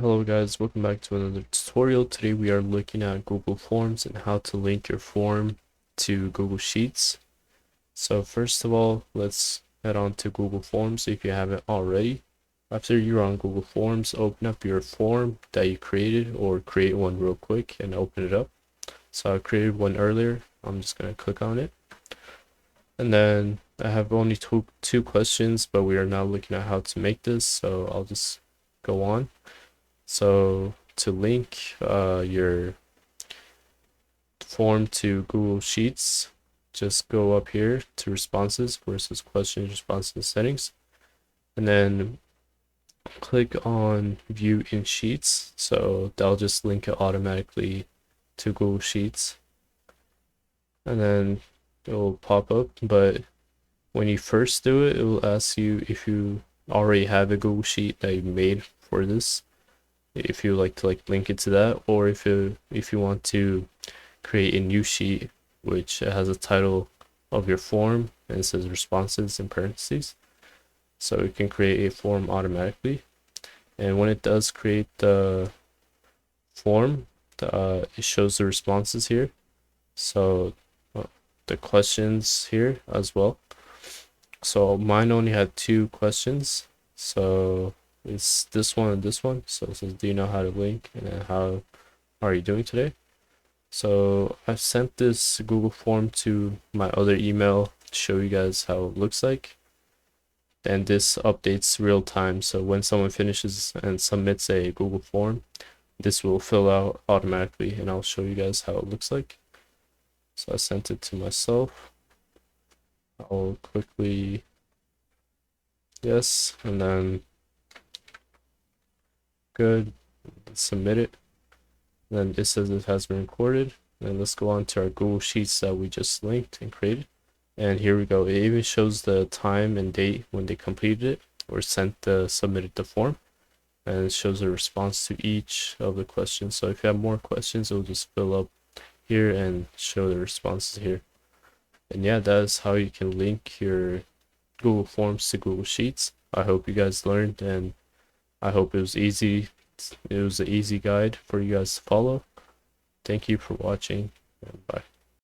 Hello guys, welcome back to another tutorial. Today we are looking at Google Forms and how to link your form to Google Sheets. So first of all, let's head on to Google Forms if you haven't already. After you're on Google Forms, open up your form that you created or create one real quick and open it up. So I created one earlier. I'm just going to click on it. And then I have only two questions, but we are now looking at how to make this. So I'll just go on. So to link your form to Google Sheets, just go up here to responses where it says questions, responses, settings, and then click on view in Sheets. So that'll just link it automatically to Google Sheets, and then it will pop up. But when you first do it, it will ask you if you already have a Google Sheet that you made for this, if you like to link it to that, or if you want to create a new sheet which has a title of your form and it says responses in parentheses, so it can create a form automatically. And when it does create the form, it shows the responses here, so the questions here as well. So mine only had two questions, so it's this one and this one. So it says, do you know how to link, and then how are you doing today? So I've sent this Google form to my other email to show you guys how it looks like, and this updates real time. So when someone finishes and submits a Google form, this will fill out automatically, and I'll show you guys how it looks like. So I sent it to myself. I'll quickly yes, and then good, submit it. Then it says it has been recorded. And let's go on to our Google Sheets that we just linked and created. And here we go. It even shows the time and date when they completed it or submitted the form. And it shows a response to each of the questions. So if you have more questions, it will just fill up here and show the responses here. And yeah, that is how you can link your Google Forms to Google Sheets. I hope you guys learned, and I hope it was easy. It was an easy guide for you guys to follow. Thank you for watching, and bye.